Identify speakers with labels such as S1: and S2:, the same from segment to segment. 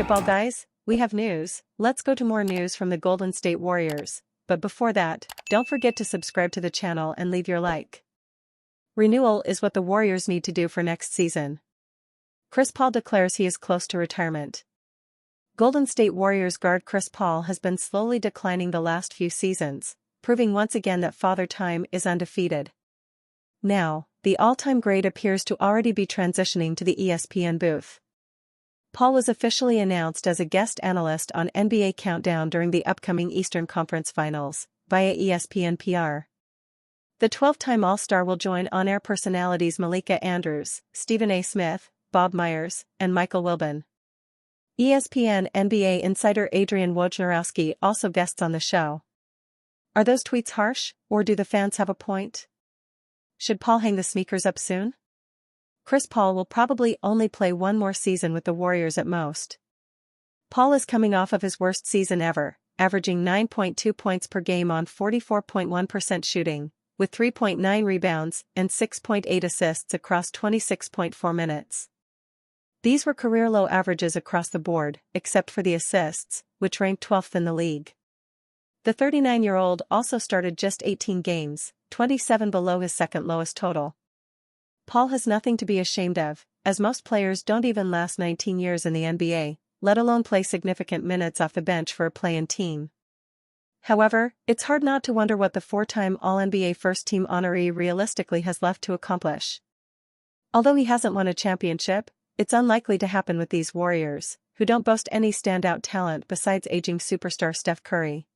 S1: Basketball guys, we have news. Let's go to more news from the Golden State Warriors. But before that, don't forget to subscribe to the channel and leave your like. Renewal is what the Warriors need to do for next season. Chris Paul declares he is close to retirement. Golden State Warriors guard Chris Paul has been slowly declining the last few seasons, proving once again that Father Time is undefeated. Now, the all-time great appears to already be transitioning to the ESPN booth. Paul was officially announced as a guest analyst on NBA Countdown during the upcoming Eastern Conference Finals, via ESPN PR. The 12-time All-Star will join on-air personalities Malika Andrews, Stephen A. Smith, Bob Myers, and Michael Wilbon. ESPN NBA insider Adrian Wojnarowski also guests on the show. Are those tweets harsh, or do the fans have a point? Should Paul hang the sneakers up soon? Chris Paul will probably only play one more season with the Warriors at most. Paul is coming off of his worst season ever, averaging 9.2 points per game on 44.1% shooting, with 3.9 rebounds and 6.8 assists across 26.4 minutes. These were career-low averages across the board, except for the assists, which ranked 12th in the league. The 39-year-old also started just 18 games, 27 below his second-lowest total. Paul has nothing to be ashamed of, as most players don't even last 19 years in the NBA, let alone play significant minutes off the bench for a play-in team. However, it's hard not to wonder what the four-time All-NBA first-team honoree realistically has left to accomplish. Although he hasn't won a championship, it's unlikely to happen with these Warriors, who don't boast any standout talent besides aging superstar Steph Curry.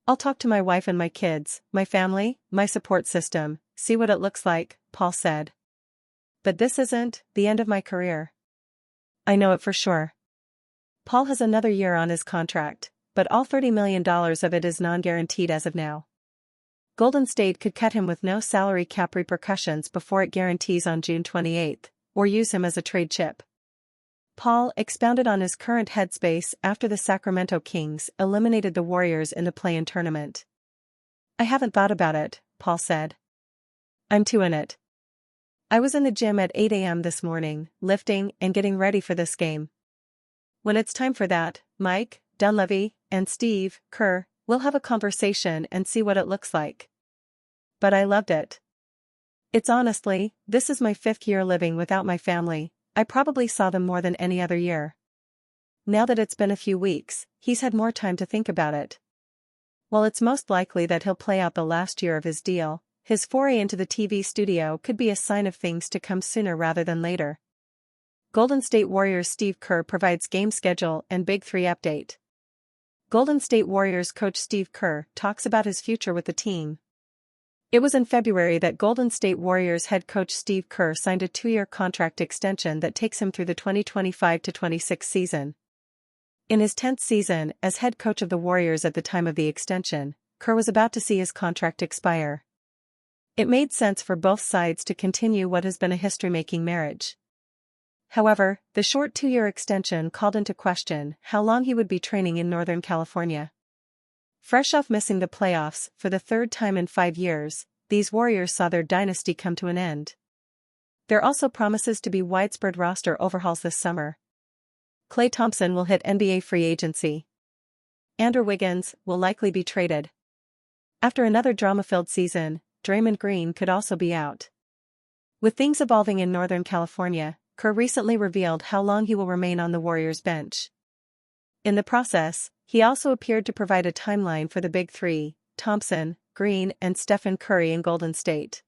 S1: I'll talk to my wife and my kids, my family, my support system, see what it looks like, Paul said. But this isn't the end of my career. I know it for sure. Paul has another year on his contract, but all $30 million of it is non-guaranteed as of now. Golden State could cut him with no salary cap repercussions before it guarantees on June 28, or use him as a trade chip. Paul expounded on his current headspace after the Sacramento Kings eliminated the Warriors in the play-in tournament. I haven't thought about it, Paul said. I'm too in it. I was in the gym at 8 a.m. this morning, lifting and getting ready for this game. When it's time for that, Mike, Dunleavy, and Steve Kerr will have a conversation and see what it looks like. But I loved it. It's honestly, this is my 5th year living without my family. I probably saw them more than any other year. Now that it's been a few weeks, he's had more time to think about it. While it's most likely that he'll play out the last year of his deal, his foray into the TV studio could be a sign of things to come sooner rather than later. Golden State Warriors Steve Kerr provides game schedule and Big 3 update. Golden State Warriors coach Steve Kerr talks about his future with the team. It was in February that Golden State Warriors head coach Steve Kerr signed a 2-year contract extension that takes him through the 2025-26 season. In his 10th season as head coach of the Warriors at the time of the extension, Kerr was about to see his contract expire. It made sense for both sides to continue what has been a history-making marriage. However, the short 2-year extension called into question how long he would be training in Northern California. Fresh off missing the playoffs for the 3rd time in 5 years, these Warriors saw their dynasty come to an end. There also promises to be widespread roster overhauls this summer. Klay Thompson will hit NBA free agency. Andrew Wiggins will likely be traded. After another drama-filled season, Draymond Green could also be out. With things evolving in Northern California, Kerr recently revealed how long he will remain on the Warriors bench. In the process, he also appeared to provide a timeline for the Big 3, Thompson, Green and Stephen Curry in Golden State.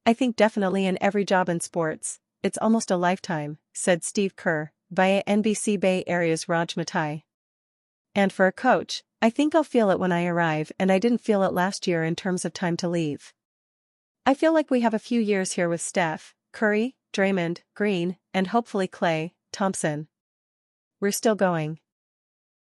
S1: I think definitely in every job in sports, it's almost a lifetime, said Steve Kerr, via NBC Bay Area's Raj Matai. And for a coach, I think I'll feel it when I arrive, and I didn't feel it last year in terms of time to leave. I feel like we have a few years here with Steph, Curry, Draymond, Green, and hopefully Klay Thompson. We're still going.